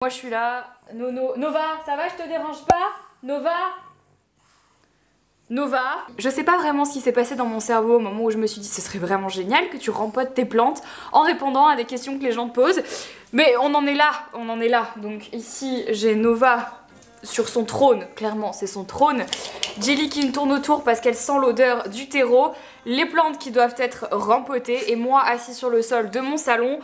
Moi je suis là. Nova, ça va, je te dérange pas? Nova? Nova? Je sais pas vraiment ce qui s'est passé dans mon cerveau au moment où je me suis dit ce serait vraiment génial que tu rempotes tes plantes en répondant à des questions que les gens te posent. Mais on en est là. Donc ici j'ai Nova sur son trône, clairement c'est son trône. Jelly qui me tourne autour parce qu'elle sent l'odeur du terreau. Les plantes qui doivent être rempotées et moi assis sur le sol de mon salon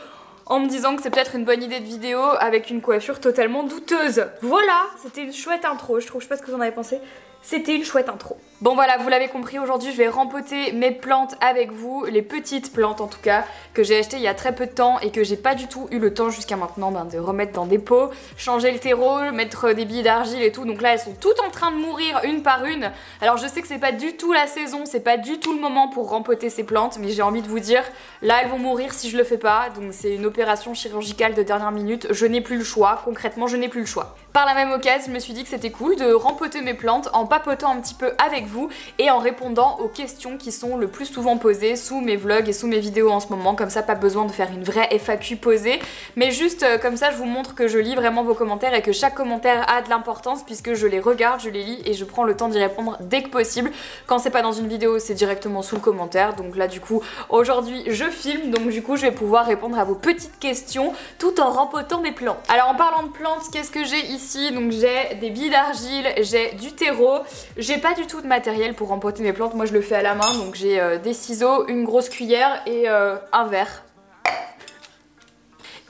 en me disant que c'est peut-être une bonne idée de vidéo avec une coiffure totalement douteuse. Voilà, c'était une chouette intro, je sais pas ce que vous en avez pensé. C'était une chouette intro. Bon voilà, vous l'avez compris, aujourd'hui je vais rempoter mes plantes avec vous, les petites plantes en tout cas, que j'ai achetées il y a très peu de temps et que j'ai pas du tout eu le temps jusqu'à maintenant de remettre dans des pots, changer le terreau, mettre des billes d'argile et tout. Donc là elles sont toutes en train de mourir une par une. Alors je sais que c'est pas du tout la saison, c'est pas du tout le moment pour rempoter ces plantes, mais j'ai envie de vous dire, là elles vont mourir si je le fais pas. Donc c'est une opération chirurgicale de dernière minute, je n'ai plus le choix, concrètement je n'ai plus le choix. Par la même occasion, je me suis dit que c'était cool de rempoter mes plantes en papotant un petit peu avec vous et en répondant aux questions qui sont le plus souvent posées sous mes vlogs et sous mes vidéos en ce moment. Comme ça, pas besoin de faire une vraie FAQ posée, mais juste comme ça, je vous montre que je lis vraiment vos commentaires et que chaque commentaire a de l'importance puisque je les regarde, je les lis et je prends le temps d'y répondre dès que possible. Quand c'est pas dans une vidéo, c'est directement sous le commentaire. Donc là, du coup, aujourd'hui, je filme, donc du coup, je vais pouvoir répondre à vos petites questions tout en rempotant mes plantes. Alors, en parlant de plantes, qu'est-ce que j'ai ici? Donc j'ai des billes d'argile, j'ai du terreau, j'ai pas du tout de matériel pour rempoter mes plantes, moi je le fais à la main, donc j'ai des ciseaux, une grosse cuillère et un verre.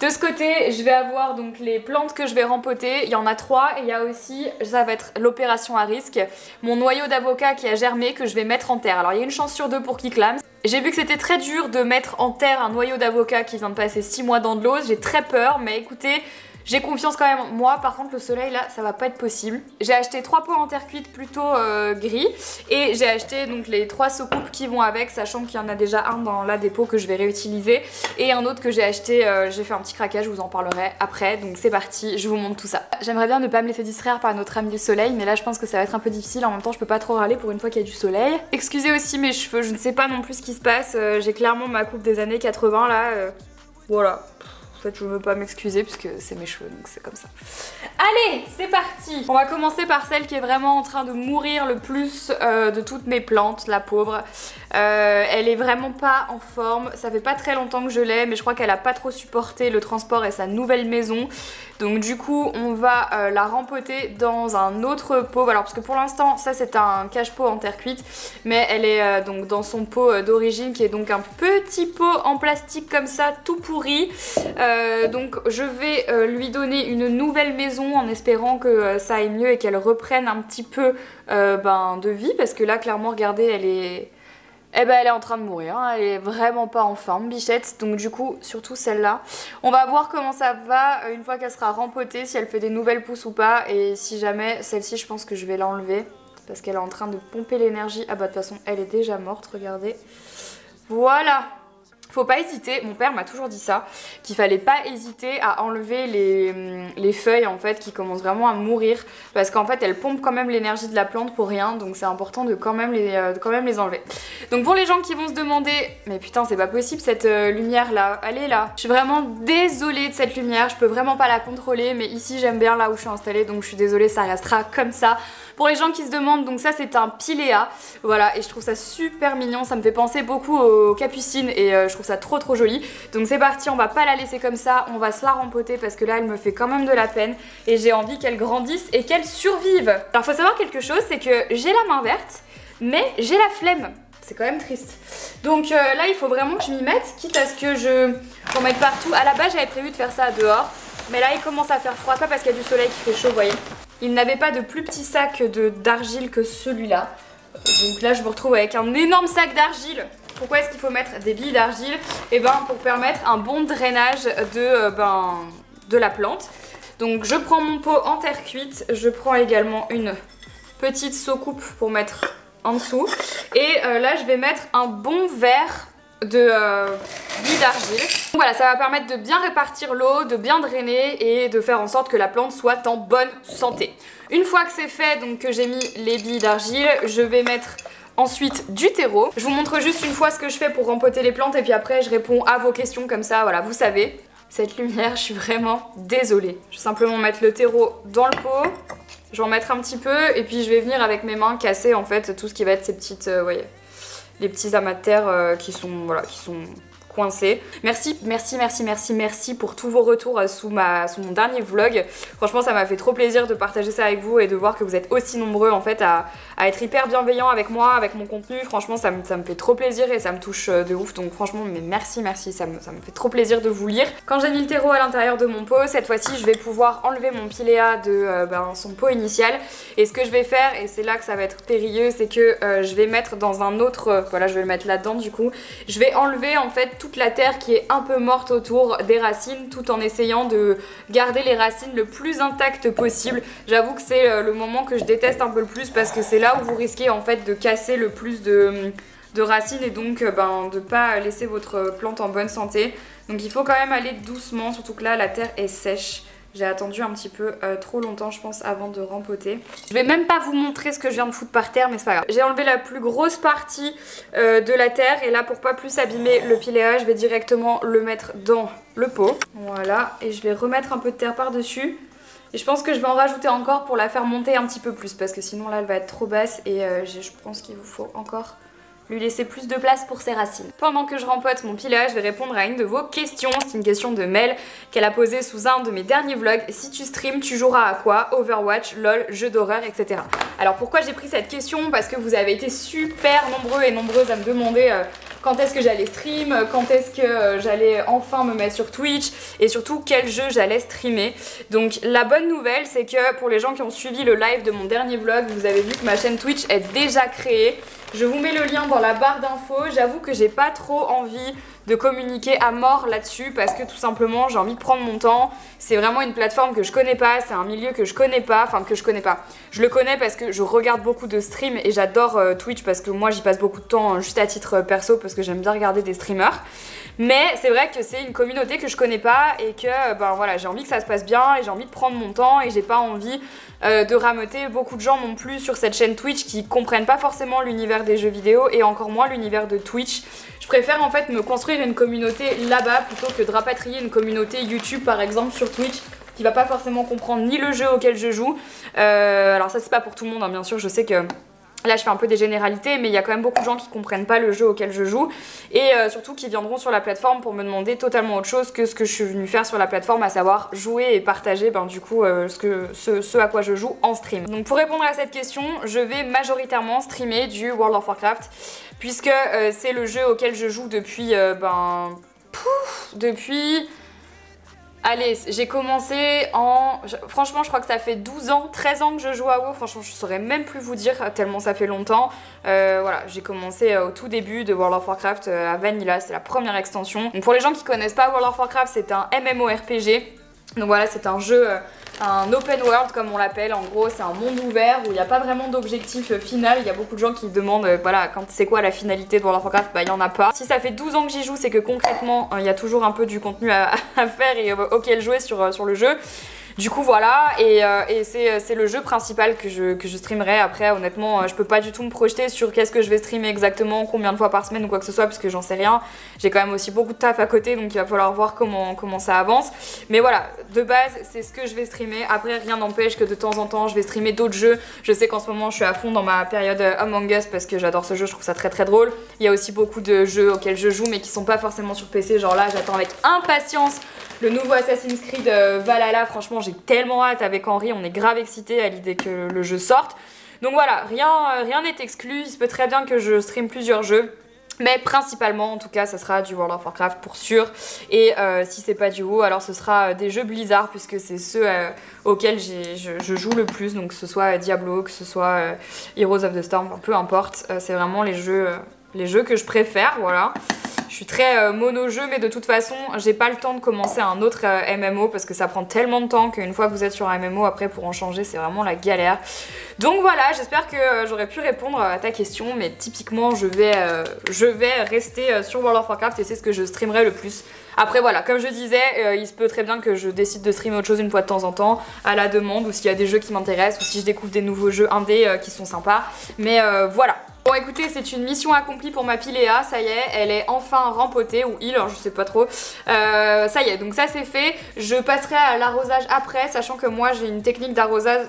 De ce côté, je vais avoir donc les plantes que je vais rempoter, il y en a 3 et il y a aussi, ça va être l'opération à risque, mon noyau d'avocat qui a germé que je vais mettre en terre. Alors il y a une chance sur 2 pour qu'il clame. J'ai vu que c'était très dur de mettre en terre un noyau d'avocat qui vient de passer 6 mois dans de l'eau, j'ai très peur, mais écoutez, j'ai confiance quand même. Moi par contre le soleil là ça va pas être possible. J'ai acheté 3 pots en terre cuite plutôt gris et j'ai acheté donc les 3 soucoupes qui vont avec, sachant qu'il y en a déjà un dans là des pots que je vais réutiliser et un autre que j'ai acheté, j'ai fait un petit craquage, je vous en parlerai après. Donc c'est parti, je vous montre tout ça. J'aimerais bien ne pas me laisser distraire par notre ami le soleil, mais là je pense que ça va être un peu difficile. En même temps je peux pas trop râler pour une fois qu'il y a du soleil. Excusez aussi mes cheveux, je ne sais pas non plus ce qui se passe, j'ai clairement ma coupe des années 80 là, voilà. En fait, je veux pas m'excuser puisque c'est mes cheveux, donc c'est comme ça. Allez, c'est parti! On va commencer par celle qui est vraiment en train de mourir le plus de toutes mes plantes, la pauvre. Elle est vraiment pas en forme, ça fait pas très longtemps que je l'ai, mais je crois qu'elle a pas trop supporté le transport et sa nouvelle maison. Donc du coup, on va la rempoter dans un autre pot. Alors parce que pour l'instant, ça c'est un cache-pot en terre cuite, mais elle est donc dans son pot d'origine qui est donc un petit pot en plastique comme ça, tout pourri. Donc je vais lui donner une nouvelle maison en espérant que ça aille mieux et qu'elle reprenne un petit peu de vie, parce que là clairement regardez elle est... elle est en train de mourir, hein. Elle est vraiment pas en forme, bichette. Donc du coup, surtout celle-là. On va voir comment ça va une fois qu'elle sera rempotée, si elle fait des nouvelles pousses ou pas. Et si jamais, celle-ci je pense que je vais l'enlever parce qu'elle est en train de pomper l'énergie. Ah bah de toute façon elle est déjà morte, regardez. Voilà. Faut pas hésiter, mon père m'a toujours dit ça, qu'il fallait pas hésiter à enlever les feuilles en fait qui commencent vraiment à mourir, parce qu'en fait elles pompent quand même l'énergie de la plante pour rien, donc c'est important de quand même les enlever. Donc pour les gens qui vont se demander, mais putain c'est pas possible cette lumière là, elle est là. Je suis vraiment désolée de cette lumière, je peux vraiment pas la contrôler, mais ici j'aime bien là où je suis installée, donc je suis désolée, ça restera comme ça. Pour les gens qui se demandent, donc ça c'est un piléa, voilà, et je trouve ça super mignon, ça me fait penser beaucoup aux capucines et je trouve ça trop joli. Donc c'est parti, on va pas la laisser comme ça, on va se la rempoter parce que là elle me fait quand même de la peine et j'ai envie qu'elle grandisse et qu'elle survive. Alors faut savoir quelque chose, c'est que j'ai la main verte, mais j'ai la flemme. C'est quand même triste. Donc là il faut vraiment que je m'y mette, quitte à ce que j'en mette partout. À la base j'avais prévu de faire ça dehors, mais là il commence à faire froid, pas parce qu'il y a du soleil qui fait chaud, vous voyez. Il n'avait pas de plus petit sac d'argile que celui-là. Donc là je me retrouve avec un énorme sac d'argile. Pourquoi est-ce qu'il faut mettre des billes d'argile? Et ben pour permettre un bon drainage de la plante. Donc je prends mon pot en terre cuite, je prends également une petite soucoupe pour mettre en dessous. Et là je vais mettre un bon verre de billes d'argile. Voilà, ça va permettre de bien répartir l'eau, de bien drainer et de faire en sorte que la plante soit en bonne santé. Une fois que c'est fait, donc que j'ai mis les billes d'argile, je vais mettre ensuite du terreau. Je vous montre juste une fois ce que je fais pour rempoter les plantes et puis après je réponds à vos questions comme ça, voilà, vous savez. cette lumière, je suis vraiment désolée. Je vais simplement mettre le terreau dans le pot. Je vais en mettre un petit peu et puis je vais venir avec mes mains casser en fait tout ce qui va être ces petites, voyez, les petits amas de terre qui sont, voilà, qui sont coincés. Merci, merci, merci, merci, merci pour tous vos retours sous mon dernier vlog. Franchement, ça m'a fait trop plaisir de partager ça avec vous et de voir que vous êtes aussi nombreux en fait à être hyper bienveillants avec moi, avec mon contenu. Franchement, ça me fait trop plaisir et ça me touche de ouf. Donc franchement, mais merci, merci, ça me fait trop plaisir de vous lire. Quand j'ai mis le terreau à l'intérieur de mon pot, cette fois-ci, je vais pouvoir enlever mon piléa de son pot initial. Et ce que je vais faire, et c'est là que ça va être périlleux, c'est que je vais mettre dans un autre, voilà, je vais le mettre là-dedans du coup. Je vais enlever en fait toute la terre qui est un peu morte autour des racines tout en essayant de garder les racines le plus intactes possible. J'avoue que c'est le moment que je déteste un peu le plus parce que c'est là où vous risquez en fait de casser le plus de racines et donc de pas laisser votre plante en bonne santé. Donc il faut quand même aller doucement, surtout que là la terre est sèche. J'ai attendu un petit peu trop longtemps je pense avant de rempoter. Je vais même pas vous montrer ce que je viens de foutre par terre mais c'est pas grave. J'ai enlevé la plus grosse partie de la terre et là pour pas plus abîmer le piléa je vais directement le mettre dans le pot. Voilà, et je vais remettre un peu de terre par dessus. Et je pense que je vais en rajouter encore pour la faire monter un petit peu plus parce que sinon là elle va être trop basse et je pense qu'il vous faut encore lui laisser plus de place pour ses racines. Pendant que je rempote mon piléa, je vais répondre à une de vos questions. C'est une question de Mel qu'elle a posée sous un de mes derniers vlogs. Si tu streams, tu joueras à quoi? Overwatch, LOL, jeux d'horreur, etc. Alors pourquoi j'ai pris cette question? Parce que vous avez été super nombreux et nombreuses à me demander quand est-ce que j'allais stream, quand est-ce que j'allais enfin me mettre sur Twitch et surtout quel jeu j'allais streamer. Donc la bonne nouvelle c'est que pour les gens qui ont suivi le live de mon dernier vlog, vous avez vu que ma chaîne Twitch est déjà créée. Je vous mets le lien dans la barre d'infos. J'avoue que j'ai pas trop envie de communiquer à mort là-dessus parce que tout simplement j'ai envie de prendre mon temps. C'est vraiment une plateforme que je connais pas, c'est un milieu que je connais pas, enfin que je connais pas. Je le connais parce que je regarde beaucoup de streams et j'adore Twitch parce que moi j'y passe beaucoup de temps juste à titre perso parce que j'aime bien regarder des streamers. Mais c'est vrai que c'est une communauté que je connais pas et que voilà, j'ai envie que ça se passe bien et j'ai envie de prendre mon temps et j'ai pas envie de rameuter beaucoup de gens non plus sur cette chaîne Twitch qui comprennent pas forcément l'univers des jeux vidéo et encore moins l'univers de Twitch. Je préfère en fait me construire une communauté là-bas plutôt que de rapatrier une communauté YouTube par exemple sur Twitch qui va pas forcément comprendre ni le jeu auquel je joue. Alors ça c'est pas pour tout le monde hein, bien sûr, je sais que là je fais un peu des généralités mais il y a quand même beaucoup de gens qui comprennent pas le jeu auquel je joue et surtout qui viendront sur la plateforme pour me demander totalement autre chose que ce que je suis venue faire sur la plateforme, à savoir jouer et partager du coup ce à quoi je joue en stream. Donc pour répondre à cette question, je vais majoritairement streamer du World of Warcraft puisque c'est le jeu auquel je joue depuis allez, j'ai commencé en... Franchement, je crois que ça fait 12 ans, 13 ans que je joue à WoW. Franchement, je saurais même plus vous dire tellement ça fait longtemps. Voilà, j'ai commencé au tout début de World of Warcraft à Vanilla, c'est la première extension. Donc pour les gens qui connaissent pas World of Warcraft, c'est un MMORPG. Donc voilà, c'est un jeu, un open world comme on l'appelle. En gros, c'est un monde ouvert où il n'y a pas vraiment d'objectif final. Il y a beaucoup de gens qui demandent, voilà, quand c'est quoi la finalité de World of Warcraft, il n'y en a pas. Si ça fait 12 ans que j'y joue, c'est que concrètement, il y a toujours un peu du contenu à faire et auquel jouer sur le jeu. Du coup voilà, et c'est le jeu principal que je streamerai. Après honnêtement je peux pas du tout me projeter sur qu'est-ce que je vais streamer exactement, combien de fois par semaine ou quoi que ce soit parce que j'en sais rien. J'ai quand même aussi beaucoup de taf à côté donc il va falloir voir comment ça avance. Mais voilà, de base c'est ce que je vais streamer. Après rien n'empêche que de temps en temps je vais streamer d'autres jeux. Je sais qu'en ce moment je suis à fond dans ma période Among Us parce que j'adore ce jeu, je trouve ça très très drôle. Il y a aussi beaucoup de jeux auxquels je joue mais qui sont pas forcément sur PC, genre là j'attends avec impatience le nouveau Assassin's Creed Valhalla. Franchement j'ai tellement hâte avec Henri, on est grave excités à l'idée que le jeu sorte. Donc voilà, rien n'est exclu, il se peut très bien que je stream plusieurs jeux. Mais principalement en tout cas ça sera du World of Warcraft pour sûr. Et si c'est pas du WoW alors ce sera des jeux Blizzard puisque c'est ceux auxquels je joue le plus. Donc que ce soit Diablo, que ce soit Heroes of the Storm, enfin, peu importe. C'est vraiment les jeux que je préfère, voilà. Je suis très mono-jeu mais de toute façon j'ai pas le temps de commencer un autre MMO parce que ça prend tellement de temps qu'une fois que vous êtes sur un MMO après pour en changer c'est vraiment la galère. Donc voilà, j'espère que j'aurais pu répondre à ta question mais typiquement je vais rester sur World of Warcraft et c'est ce que je streamerai le plus. Après voilà, comme je disais, il se peut très bien que je décide de streamer autre chose une fois de temps en temps à la demande ou s'il y a des jeux qui m'intéressent ou si je découvre des nouveaux jeux indés qui sont sympas. Mais voilà. Bon écoutez, c'est une mission accomplie pour ma Pilea, ça y est, elle est enfin rempotée, ou il, alors je sais pas trop. Ça y est, donc ça c'est fait. Je passerai à l'arrosage après, sachant que moi j'ai une technique d'arrosage,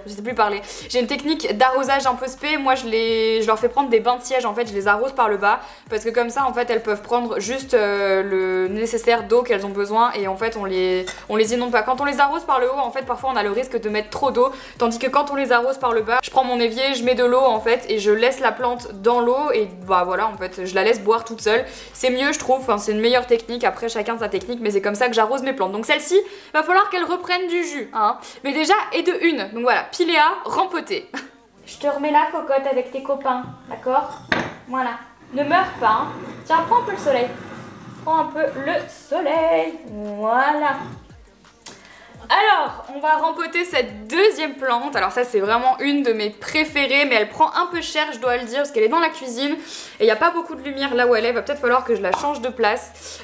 je sais plus parler. J'ai une technique d'arrosage un peu spé. Moi je leur fais prendre des bains de siège, en fait je les arrose par le bas parce que comme ça en fait elles peuvent prendre juste le nécessaire d'eau qu'elles ont besoin et en fait on les inonde pas. Quand on les arrose par le haut en fait parfois on a le risque de mettre trop d'eau, tandis que quand on les arrose par le bas, je prends mon évier, je mets de l'eau en fait et je laisse la plante dans l'eau et bah voilà en fait je la laisse boire toute seule. C'est mieux je trouve, enfin, c'est une meilleure technique, après chacun sa technique, mais c'est comme ça que j'arrose mes plantes. Donc celle-ci va falloir qu'elle reprenne du jus hein. Mais déjà et de une, donc voilà, Pilea rempotée. Je te remets la cocotte avec tes copains, d'accord? Voilà, ne meurs pas hein. Tiens, prends un peu le soleil. Prends un peu le soleil, voilà. Alors, on va rempoter cette deuxième plante. Alors ça, c'est vraiment une de mes préférées, mais elle prend un peu cher, je dois le dire, parce qu'elle est dans la cuisine et il n'y a pas beaucoup de lumière là où elle est. Il va peut-être falloir que je la change de place.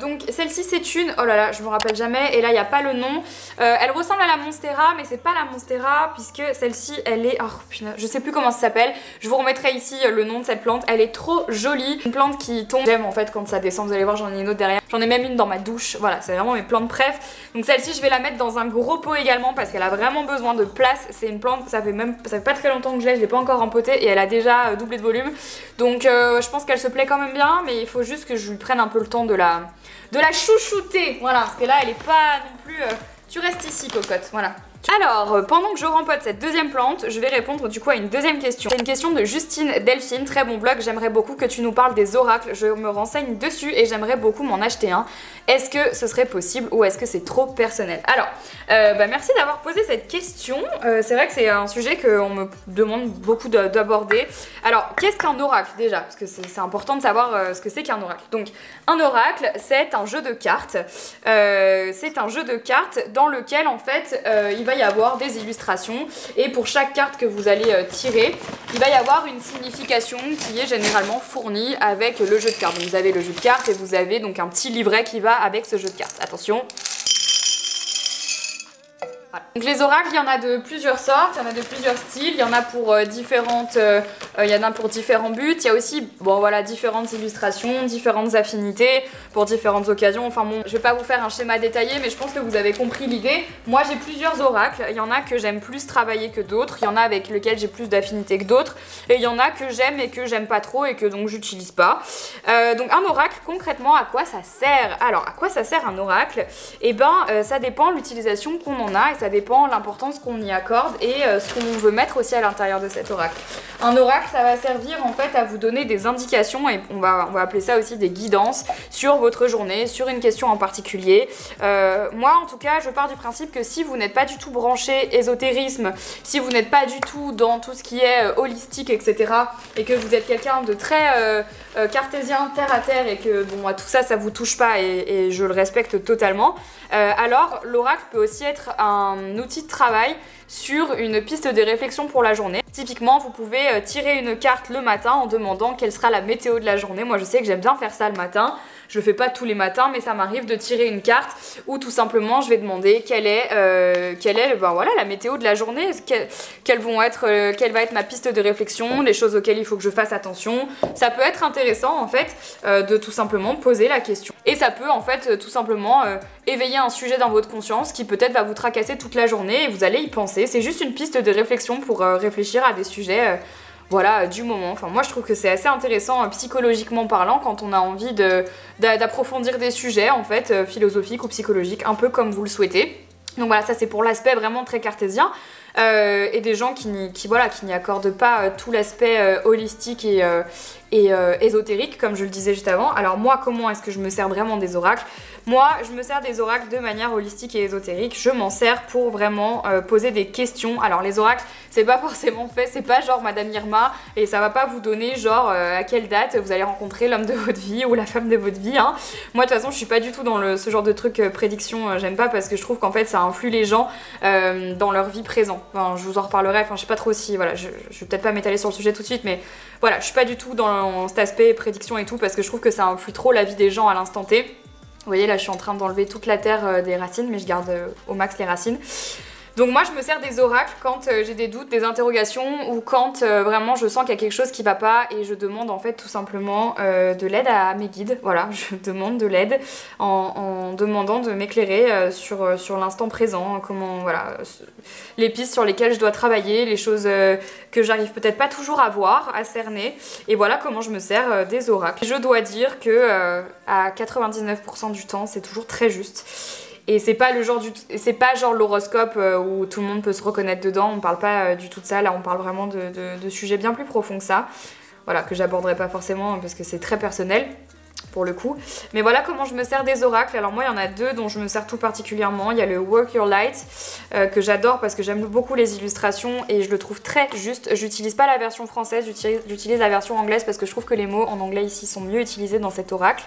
Donc celle-ci, c'est une... Oh là là, je me rappelle jamais. Et là, il n'y a pas le nom. Elle ressemble à la Monstera, mais c'est pas la Monstera, puisque celle-ci, elle est... Oh putain, je sais plus comment ça s'appelle. Je vous remettrai ici le nom de cette plante. Elle est trop jolie. Une plante qui tombe. J'aime en fait quand ça descend. Vous allez voir, j'en ai une autre derrière. J'en ai même une dans ma douche. Voilà, c'est vraiment mes plantes préf. Donc celle-ci, je vais la mettre dans un gros pot également parce qu'elle a vraiment besoin de place. C'est une plante, ça fait pas très longtemps que je l'ai pas encore empotée et elle a déjà doublé de volume. Donc je pense qu'elle se plaît quand même bien, mais il faut juste que je lui prenne un peu le temps de la chouchouter. Voilà, parce que là elle est pas non plus... Tu restes ici cocotte, voilà. Alors, pendant que je rempote cette deuxième plante, je vais répondre du coup à une deuxième question. C'est une question de Justine Delphine, très bon blog, j'aimerais beaucoup que tu nous parles des oracles, je me renseigne dessus et j'aimerais beaucoup m'en acheter un. Est-ce que ce serait possible ou est-ce que c'est trop personnel? Alors, merci d'avoir posé cette question, c'est vrai que c'est un sujet qu'on me demande beaucoup d'aborder. Alors, qu'est-ce qu'un oracle déjà? Parce que c'est important de savoir ce que c'est qu'un oracle. Donc, un oracle, c'est un jeu de cartes, dans lequel en fait, il va y avoir des illustrations et pour chaque carte que vous allez tirer, il va y avoir une signification qui est généralement fournie avec le jeu de cartes. Donc vous avez le jeu de cartes et vous avez donc un petit livret qui va avec ce jeu de cartes. Attention. Voilà. Donc les oracles, il y en a de plusieurs sortes, il y en a de plusieurs styles, il y en a pour différents buts, il y a aussi bon voilà différentes illustrations, différentes affinités pour différentes occasions. Enfin bon, je vais pas vous faire un schéma détaillé, mais je pense que vous avez compris l'idée. Moi j'ai plusieurs oracles, il y en a que j'aime plus travailler que d'autres, il y en a avec lesquels j'ai plus d'affinité que d'autres, et il y en a que j'aime et que j'aime pas trop et que donc j'utilise pas. Donc un oracle, concrètement, à quoi ça sert? Alors à quoi ça sert un oracle? Eh ben ça dépend de l'utilisation qu'on en a et ça dépend l'importance qu'on y accorde et ce qu'on veut mettre aussi à l'intérieur de cet oracle. Un oracle, ça va servir en fait à vous donner des indications et on va appeler ça aussi des guidances sur votre journée, sur une question en particulier. Moi en tout cas, je pars du principe que si vous n'êtes pas du tout branché ésotérisme, si vous n'êtes pas du tout dans tout ce qui est holistique, etc. et que vous êtes quelqu'un de très cartésien, terre à terre et que bon, tout ça, ça vous touche pas et je le respecte totalement, alors l'oracle peut aussi être un outil de travail sur une piste de réflexion pour la journée. Typiquement, vous pouvez tirer une carte le matin en demandant quelle sera la météo de la journée. Moi, je sais que j'aime bien faire ça le matin. Je le fais pas tous les matins, mais ça m'arrive de tirer une carte où tout simplement je vais demander quelle est ben voilà, la météo de la journée, quelle va être ma piste de réflexion, les choses auxquelles il faut que je fasse attention. Ça peut être intéressant en fait de tout simplement poser la question. Et ça peut en fait tout simplement éveiller un sujet dans votre conscience qui peut-être va vous tracasser toute la journée et vous allez y penser. C'est juste une piste de réflexion pour réfléchir à des sujets voilà, du moment. Enfin, moi je trouve que c'est assez intéressant psychologiquement parlant quand on a envie d'approfondir des sujets en fait philosophiques ou psychologiques, un peu comme vous le souhaitez. Donc voilà, ça c'est pour l'aspect vraiment très cartésien. Et des gens qui n'y accordent pas tout l'aspect holistique et ésotérique, comme je le disais juste avant. Alors moi, comment est-ce que je me sers vraiment des oracles? Moi, je me sers des oracles de manière holistique et ésotérique. Je m'en sers pour vraiment poser des questions. Alors les oracles, c'est pas forcément fait, c'est pas genre Madame Irma, et ça va pas vous donner genre à quelle date vous allez rencontrer l'homme de votre vie ou la femme de votre vie, hein. Moi de toute façon, je suis pas du tout dans ce genre de truc prédiction, j'aime pas parce que je trouve qu'en fait ça influe les gens dans leur vie présente. Enfin, je vous en reparlerai, enfin je sais pas trop si, voilà, je vais peut-être pas m'étaler sur le sujet tout de suite, mais voilà, je suis pas du tout dans cet aspect prédiction et tout parce que je trouve que ça influe trop la vie des gens à l'instant T. Vous voyez là je suis en train d'enlever toute la terre des racines, mais je garde au max les racines. Donc moi je me sers des oracles quand j'ai des doutes, des interrogations ou quand vraiment je sens qu'il y a quelque chose qui va pas et je demande en fait tout simplement de l'aide à mes guides. Voilà, je demande de l'aide en demandant de m'éclairer sur l'instant présent, comment, voilà, les pistes sur lesquelles je dois travailler, les choses que j'arrive peut-être pas toujours à voir, à cerner. Et voilà comment je me sers des oracles. Je dois dire que à 99% du temps c'est toujours très juste. Et c'est pas genre l'horoscope où tout le monde peut se reconnaître dedans, on parle pas du tout de ça, là on parle vraiment de sujets bien plus profonds que ça. Voilà, que j'aborderai pas forcément parce que c'est très personnel pour le coup. Mais voilà comment je me sers des oracles. Alors moi il y en a deux dont je me sers tout particulièrement. Il y a le Work Your Light que j'adore parce que j'aime beaucoup les illustrations et je le trouve très juste. J'utilise pas la version française, j'utilise la version anglaise parce que je trouve que les mots en anglais ici sont mieux utilisés dans cet oracle.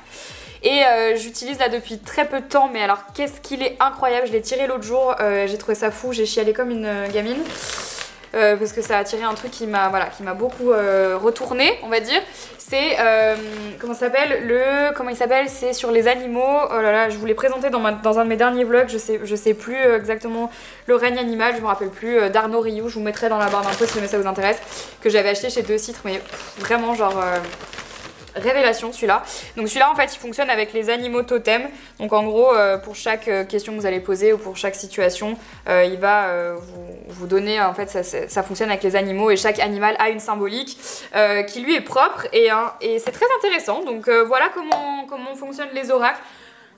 Et j'utilise là depuis très peu de temps, mais alors qu'est-ce qu'il est incroyable, je l'ai tiré l'autre jour, j'ai trouvé ça fou, j'ai chialé comme une gamine. Parce que ça a tiré un truc qui m'a beaucoup retourné, on va dire. C'est, comment il s'appelle, c'est sur les animaux. Oh là là, je vous l'ai présenté dans un de mes derniers vlogs, je sais plus exactement le règne animal, je me rappelle plus, d'Arnaud Rioux, je vous mettrai dans la barre d'infos si jamais ça vous intéresse, que j'avais acheté chez Deux Citres, mais vraiment genre... révélation celui-là. Donc celui-là en fait il fonctionne avec les animaux totems. Donc en gros pour chaque question que vous allez poser ou pour chaque situation il va vous donner, en fait ça fonctionne avec les animaux et chaque animal a une symbolique qui lui est propre et c'est très intéressant. Donc voilà comment fonctionnent les oracles.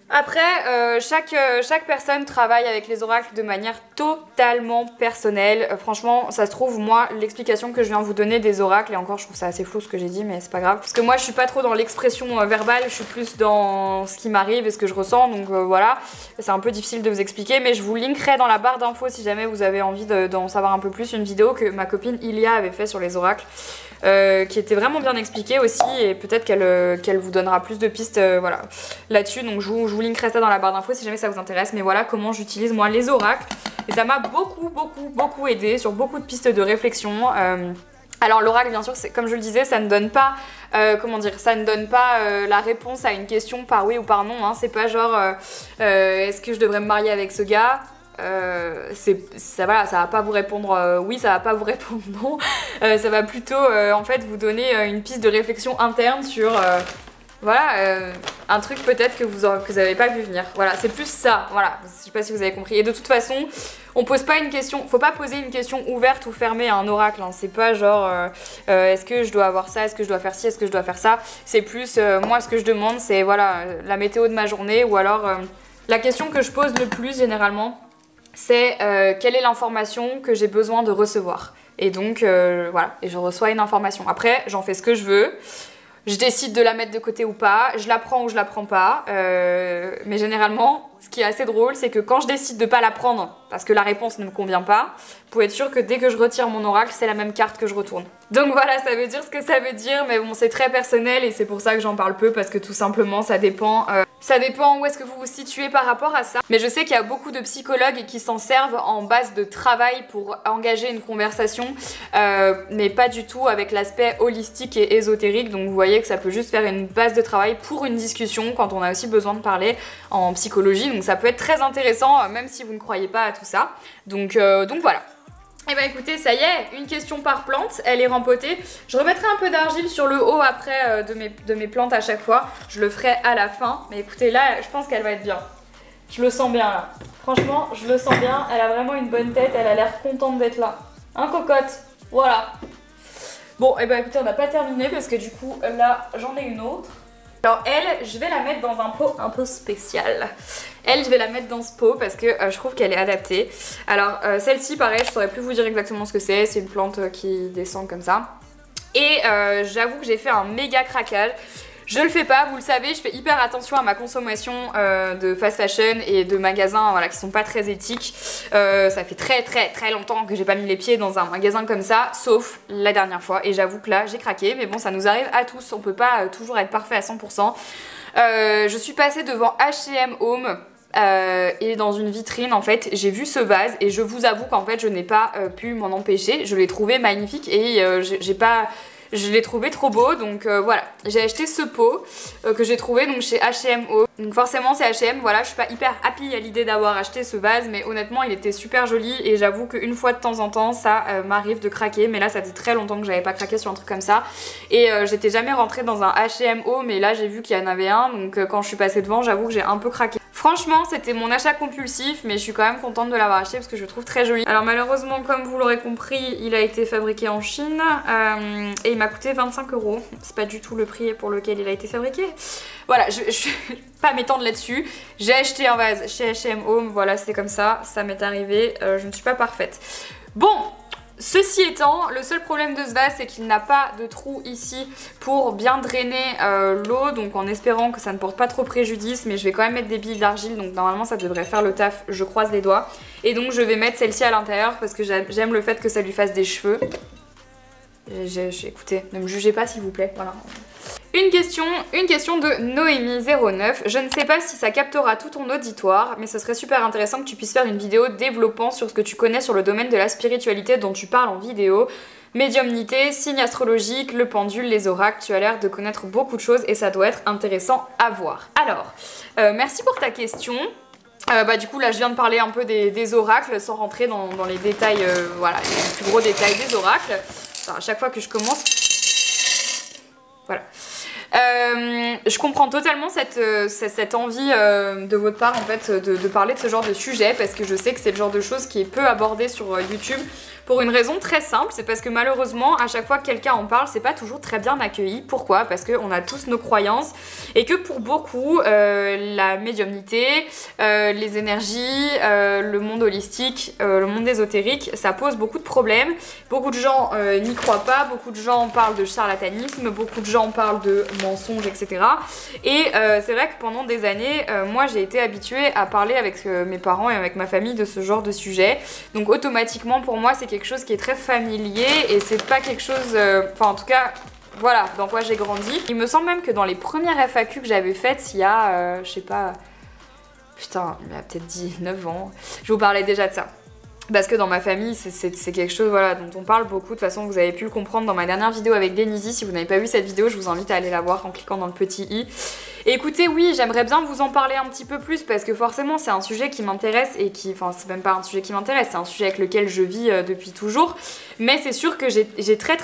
Après, chaque personne travaille avec les oracles de manière totalement personnelle. Franchement, ça se trouve, moi, l'explication que je viens vous donner des oracles, et encore je trouve ça assez flou ce que j'ai dit, mais c'est pas grave. Parce que moi, je suis pas trop dans l'expression verbale, je suis plus dans ce qui m'arrive et ce que je ressens, donc voilà. C'est un peu difficile de vous expliquer, mais je vous linkerai dans la barre d'infos si jamais vous avez envie d'en savoir un peu plus, une vidéo que ma copine Ilia avait fait sur les oracles. Qui était vraiment bien expliqué aussi et peut-être qu'elle vous donnera plus de pistes voilà, là-dessus. Donc je vous linkerai ça dans la barre d'infos si jamais ça vous intéresse. Mais voilà comment j'utilise moi les oracles et ça m'a beaucoup aidé sur beaucoup de pistes de réflexion. Alors l'oracle bien sûr, comme je le disais, ça ne donne pas ça ne donne pas la réponse à une question par oui ou par non, hein. C'est pas genre est-ce que je devrais me marier avec ce gars? Voilà, ça va pas vous répondre oui, ça va pas vous répondre non, ça va plutôt en fait vous donner une piste de réflexion interne sur voilà, un truc peut-être que vous avez pas vu venir. Voilà, c'est plus ça, voilà, je sais pas si vous avez compris. Et de toute façon, on pose pas une question, faut pas poser une question ouverte ou fermée à un oracle, hein. C'est pas genre est-ce que je dois avoir ça, est-ce que je dois faire ci, est-ce que je dois faire ça. C'est plus, moi ce que je demande c'est voilà, la météo de ma journée ou alors la question que je pose le plus généralement c'est quelle est l'information que j'ai besoin de recevoir. Et donc voilà, et je reçois une information. Après, j'en fais ce que je veux. Je décide de la mettre de côté ou pas, je la prends ou je la prends pas. Mais généralement, ce qui est assez drôle, c'est que quand je décide de pas la prendre parce que la réponse ne me convient pas, vous pouvez être sûr que dès que je retire mon oracle, c'est la même carte que je retourne. Donc voilà, ça veut dire ce que ça veut dire, mais bon, c'est très personnel et c'est pour ça que j'en parle peu parce que tout simplement, ça dépend où est-ce que vous vous situez par rapport à ça. Mais je sais qu'il y a beaucoup de psychologues qui s'en servent en base de travail pour engager une conversation, mais pas du tout avec l'aspect holistique et ésotérique. Donc vous voyez que ça peut juste faire une base de travail pour une discussion quand on a aussi besoin de parler en psychologie. Donc ça peut être très intéressant, même si vous ne croyez pas à tout ça. Donc voilà. Et bah écoutez, ça y est, une question par plante, elle est rempotée. Je remettrai un peu d'argile sur le haut après de mes plantes à chaque fois. Je le ferai à la fin. Mais écoutez, là, je pense qu'elle va être bien. Je le sens bien là. Franchement, je le sens bien. Elle a vraiment une bonne tête, elle a l'air contente d'être là. Hein, cocotte? Voilà. Bon, et bah écoutez, on n'a pas terminé parce que du coup, là, j'en ai une autre. Alors elle, je vais la mettre dans un pot un peu spécial. Elle, je vais la mettre dans ce pot parce que je trouve qu'elle est adaptée. Alors celle-ci, pareil, je saurais plus vous dire exactement ce que c'est. C'est une plante qui descend comme ça. Et j'avoue que j'ai fait un méga craquage. Je le fais pas, vous le savez, je fais hyper attention à ma consommation de fast fashion et de magasins voilà, qui sont pas très éthiques. Ça fait très longtemps que j'ai pas mis les pieds dans un magasin comme ça, sauf la dernière fois. Et j'avoue que là, j'ai craqué, mais bon, ça nous arrive à tous, on peut pas toujours être parfait à 100%. Je suis passée devant H&M Home. Et dans une vitrine en fait j'ai vu ce vase et je vous avoue qu'en fait je n'ai pas pu m'en empêcher, je l'ai trouvé magnifique et Je l'ai trouvé trop beau, donc voilà. J'ai acheté ce pot que j'ai trouvé donc chez H&M. Donc forcément c'est H&M, voilà, je suis pas hyper happy à l'idée d'avoir acheté ce vase, mais honnêtement il était super joli et j'avoue qu'une fois de temps en temps ça m'arrive de craquer, mais là ça faisait très longtemps que j'avais pas craqué sur un truc comme ça. Et j'étais jamais rentrée dans un H&M haut, mais là j'ai vu qu'il y en avait un, donc quand je suis passée devant j'avoue que j'ai un peu craqué. Franchement c'était mon achat compulsif, mais je suis quand même contente de l'avoir acheté parce que je le trouve très joli. Alors malheureusement comme vous l'aurez compris, il a été fabriqué en Chine et il m'a coûté 25 €. C'est pas du tout le prix pour lequel il a été fabriqué. Voilà, je vais pas m'étendre là-dessus. J'ai acheté un vase chez H&M Home, voilà c'est comme ça m'est arrivé, je ne suis pas parfaite. Bon, ceci étant, le seul problème de ce vase c'est qu'il n'a pas de trou ici pour bien drainer l'eau, donc en espérant que ça ne porte pas trop préjudice, mais je vais quand même mettre des billes d'argile, donc normalement ça devrait faire le taf, je croise les doigts. Et donc je vais mettre celle-ci à l'intérieur parce que j'aime le fait que ça lui fasse des cheveux. Écoutez, ne me jugez pas s'il vous plaît, voilà. Une question de Noémie09. Je ne sais pas si ça captera tout ton auditoire, mais ce serait super intéressant que tu puisses faire une vidéo développant sur ce que tu connais sur le domaine de la spiritualité dont tu parles en vidéo. Médiumnité, signes astrologiques, le pendule, les oracles, tu as l'air de connaître beaucoup de choses et ça doit être intéressant à voir. Alors, merci pour ta question. Du coup là je viens de parler un peu des oracles sans rentrer dans les détails, voilà, les plus gros détails des oracles. Enfin, à chaque fois que je commence, voilà. Je comprends totalement cette envie de votre part en fait de parler de ce genre de sujet parce que je sais que c'est le genre de choses qui est peu abordé sur YouTube. Pour une raison très simple, c'est parce que malheureusement à chaque fois que quelqu'un en parle c'est pas toujours très bien accueilli. Pourquoi? Parce qu'on a tous nos croyances et que pour beaucoup la médiumnité, les énergies, le monde holistique, le monde ésotérique, ça pose beaucoup de problèmes. Beaucoup de gens n'y croient pas, beaucoup de gens parlent de charlatanisme, beaucoup de gens parlent de mensonges, etc. Et c'est vrai que pendant des années, moi j'ai été habituée à parler avec mes parents et avec ma famille de ce genre de sujet. Donc automatiquement pour moi c'est quelque chose qui est très familier et c'est pas quelque chose... Enfin en tout cas... Voilà, dans quoi j'ai grandi. Il me semble même que dans les premières FAQ que j'avais faites il y a, je sais pas... Putain, il y a peut-être 19 ans. Je vous parlais déjà de ça. Parce que dans ma famille, c'est quelque chose voilà, dont on parle beaucoup. De toute façon, vous avez pu le comprendre dans ma dernière vidéo avec Denise. Si vous n'avez pas vu cette vidéo, je vous invite à aller la voir en cliquant dans le petit i. Et écoutez, oui, j'aimerais bien vous en parler un petit peu plus parce que forcément, c'est un sujet qui m'intéresse et qui... Enfin, c'est même pas un sujet qui m'intéresse, c'est un sujet avec lequel je vis depuis toujours. Mais c'est sûr que j'ai très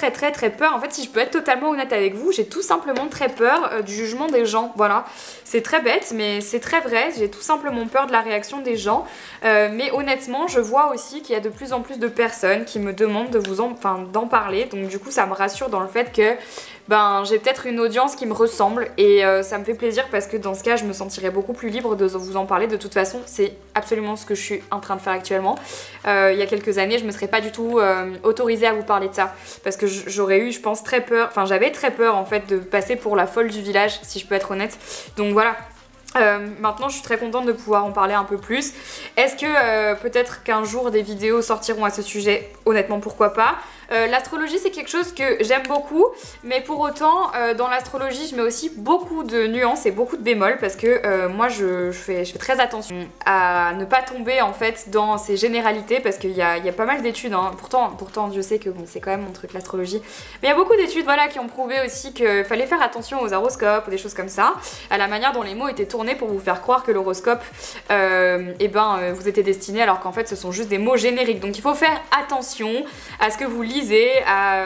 peur. En fait, si je peux être totalement honnête avec vous, j'ai tout simplement très peur du jugement des gens. Voilà, c'est très bête, mais c'est très vrai. J'ai tout simplement peur de la réaction des gens. Mais honnêtement, je vois aussi qu'il y a de plus en plus de personnes qui me demandent de d'en parler. Donc du coup, ça me rassure dans le fait que j'ai peut-être une audience qui me ressemble et ça me fait plaisir parce que dans ce cas, je me sentirais beaucoup plus libre de vous en parler. De toute façon, c'est absolument ce que je suis en train de faire actuellement. Il y a quelques années, je me serais pas du tout autorisée à vous parler de ça parce que j'aurais eu, je pense, très peur. Enfin, j'avais très peur en fait de passer pour la folle du village, si je peux être honnête. Donc voilà. Maintenant je suis très contente de pouvoir en parler un peu plus. Est-ce que peut-être qu'un jour des vidéos sortiront à ce sujet? Honnêtement pourquoi pas. L'astrologie c'est quelque chose que j'aime beaucoup, mais pour autant dans l'astrologie je mets aussi beaucoup de nuances et beaucoup de bémols parce que moi je fais très attention à ne pas tomber en fait dans ces généralités parce qu'il y a pas mal d'études, hein. Pourtant Dieu sait que bon, c'est quand même mon truc l'astrologie, mais il y a beaucoup d'études voilà, qui ont prouvé aussi qu'il fallait faire attention aux horoscopes ou des choses comme ça, à la manière dont les mots étaient tournés pour vous faire croire que l'horoscope vous était destiné alors qu'en fait ce sont juste des mots génériques. Donc il faut faire attention à ce que vous lisez,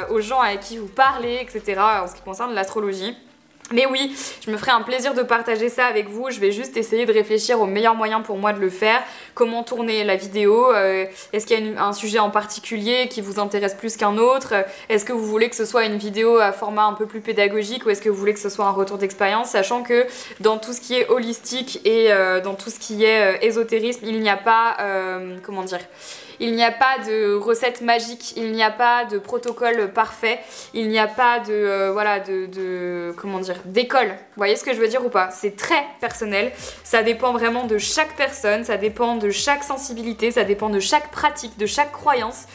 aux gens avec qui vous parlez, etc. en ce qui concerne l'astrologie. Mais oui, je me ferai un plaisir de partager ça avec vous. Je vais juste essayer de réfléchir au meilleur moyen pour moi de le faire. Comment tourner la vidéo, est-ce qu'il y a un sujet en particulier qui vous intéresse plus qu'un autre? Est-ce que vous voulez que ce soit une vidéo à format un peu plus pédagogique ou est-ce que vous voulez que ce soit un retour d'expérience? Sachant que dans tout ce qui est holistique et dans tout ce qui est ésotérisme, il n'y a pas, comment dire, il n'y a pas de recette magique, il n'y a pas de protocole parfait, il n'y a pas de comment dire, d'école. Vous voyez ce que je veux dire ou pas? C'est très personnel, ça dépend vraiment de chaque personne, ça dépend de chaque sensibilité, ça dépend de chaque pratique, de chaque croyance.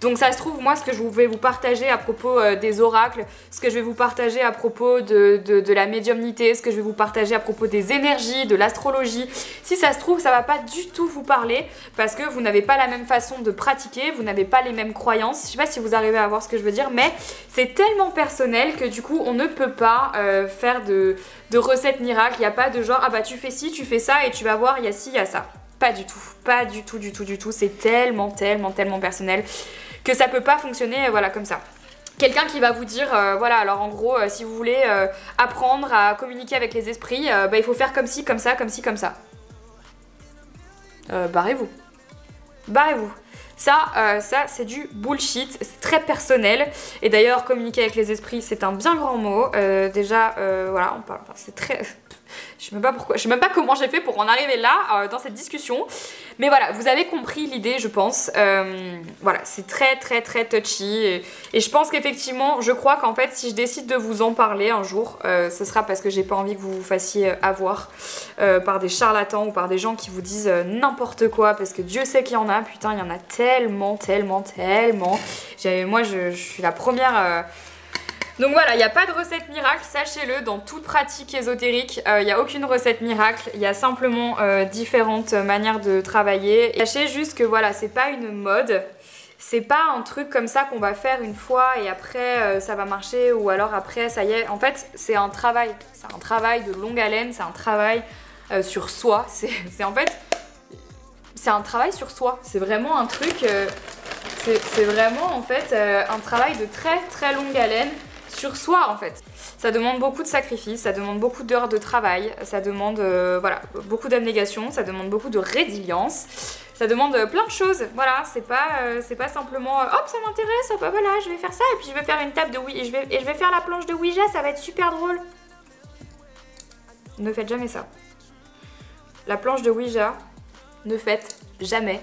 Donc ça se trouve, moi, ce que je vais vous partager à propos des oracles, ce que je vais vous partager à propos de la médiumnité, ce que je vais vous partager à propos des énergies, de l'astrologie, si ça se trouve, ça va pas du tout vous parler parce que vous n'avez pas la même façon façon de pratiquer, vous n'avez pas les mêmes croyances. Je sais pas si vous arrivez à voir ce que je veux dire, mais c'est tellement personnel que du coup on ne peut pas faire de recettes miracles. Il n'y a pas de genre ah bah tu fais ci, tu fais ça et tu vas voir il y a ci, il y a ça. Pas du tout, pas du tout, du tout, du tout. C'est tellement personnel que ça peut pas fonctionner voilà comme ça. Quelqu'un qui va vous dire, voilà, alors en gros, si vous voulez apprendre à communiquer avec les esprits, bah, il faut faire comme ci, comme ça, comme ci, comme ça. Barrez-vous. Barrez-vous. Ça c'est du bullshit, c'est très personnel. Et d'ailleurs, communiquer avec les esprits, c'est un bien grand mot. Déjà, voilà, on parle, c'est très... Je sais même pas pourquoi, je sais même pas comment j'ai fait pour en arriver là dans cette discussion. Mais voilà, vous avez compris l'idée, je pense. Voilà, c'est très touchy. Et je pense qu'effectivement, je crois qu'en fait, si je décide de vous en parler un jour, ce sera parce que j'ai pas envie que vous vous fassiez avoir par des charlatans ou par des gens qui vous disent n'importe quoi. Parce que Dieu sait qu'il y en a, putain, il y en a tellement. Moi, je suis la première... Donc voilà, il n'y a pas de recette miracle, sachez-le, dans toute pratique ésotérique, il n'y a aucune recette miracle, il y a simplement différentes manières de travailler. Sachez juste que voilà, c'est pas une mode, c'est pas un truc comme ça qu'on va faire une fois et après ça va marcher ou alors après ça y est. En fait, c'est un travail de longue haleine, c'est un travail sur soi, c'est en fait, c'est un travail sur soi, c'est vraiment un truc, c'est vraiment en fait un travail de très longue haleine. Sur soi en fait. Ça demande beaucoup de sacrifices, ça demande beaucoup d'heures de travail, ça demande voilà, beaucoup d'abnégation, ça demande beaucoup de résilience, ça demande plein de choses. Voilà, c'est pas simplement hop ça m'intéresse, hop voilà je vais faire ça et puis je vais faire une table de Ouija et je vais faire la planche de Ouija, ça va être super drôle. Ne faites jamais ça. La planche de Ouija, ne faites jamais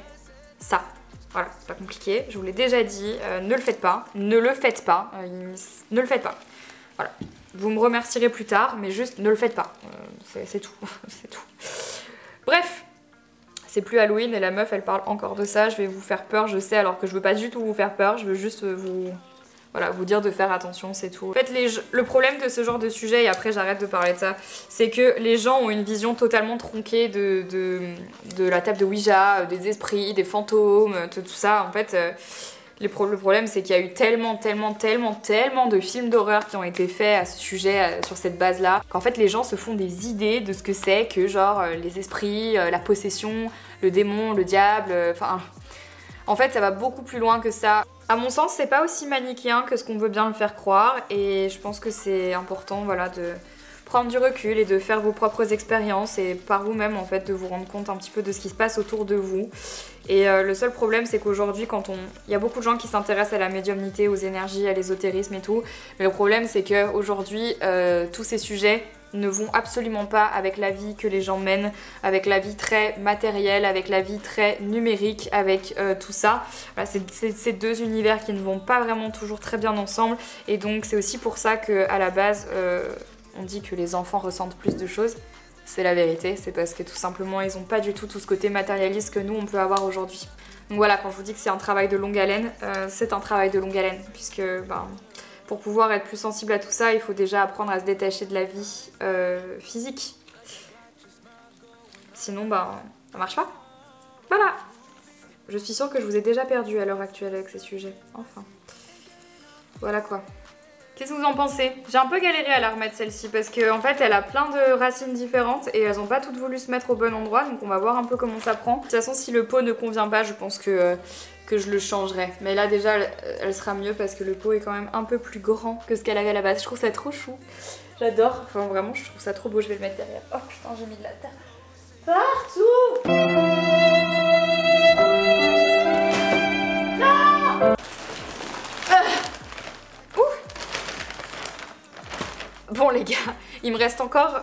ça. Voilà, c'est pas compliqué, je vous l'ai déjà dit, ne le faites pas, ne le faites pas, ne le faites pas. Voilà, vous me remercierez plus tard, mais juste ne le faites pas, c'est tout, c'est tout. Bref, c'est plus Halloween et la meuf elle parle encore de ça, je vais vous faire peur, je sais, alors que je veux pas du tout vous faire peur, je veux juste vous... Voilà, vous dire de faire attention, c'est tout. En fait, le problème de ce genre de sujet, et après j'arrête de parler de ça, c'est que les gens ont une vision totalement tronquée de la table de Ouija, des esprits, des fantômes, tout ça. En fait, le problème c'est qu'il y a eu tellement de films d'horreur qui ont été faits à ce sujet, sur cette base-là, qu'en fait les gens se font des idées de ce que c'est que genre les esprits, la possession, le démon, le diable, enfin... En fait, ça va beaucoup plus loin que ça. À mon sens, c'est pas aussi manichéen que ce qu'on veut bien le faire croire et je pense que c'est important voilà, de prendre du recul et de faire vos propres expériences et par vous-même en fait de vous rendre compte un petit peu de ce qui se passe autour de vous. Et le seul problème c'est qu'aujourd'hui il y a beaucoup de gens qui s'intéressent à la médiumnité, aux énergies, à l'ésotérisme et tout, mais le problème c'est qu'aujourd'hui tous ces sujets ne vont absolument pas avec la vie que les gens mènent, avec la vie très matérielle, avec la vie très numérique, avec tout ça. Voilà, c'est deux univers qui ne vont pas vraiment toujours très bien ensemble et donc c'est aussi pour ça qu'à la base on dit que les enfants ressentent plus de choses. C'est la vérité, c'est parce que tout simplement ils n'ont pas du tout ce côté matérialiste que nous on peut avoir aujourd'hui. Donc voilà, quand je vous dis que c'est un travail de longue haleine, c'est un travail de longue haleine puisque... pour pouvoir être plus sensible à tout ça, il faut déjà apprendre à se détacher de la vie physique. Sinon, ça marche pas. Voilà. Je suis sûre que je vous ai déjà perdu à l'heure actuelle avec ces sujets. Enfin. Voilà quoi. Qu'est-ce que vous en pensez? J'ai un peu galéré à la remettre celle-ci parce qu'en fait elle a plein de racines différentes et elles n'ont pas toutes voulu se mettre au bon endroit, donc on va voir un peu comment ça prend. De toute façon, si le pot ne convient pas, je pense que je le changerai. Mais là déjà elle sera mieux parce que le pot est quand même un peu plus grand que ce qu'elle avait à la base. Je trouve ça trop chou. J'adore. Enfin vraiment je trouve ça trop beau. Je vais le mettre derrière. Oh putain, j'ai mis de la terre partout. Non. Bon les gars, il me reste encore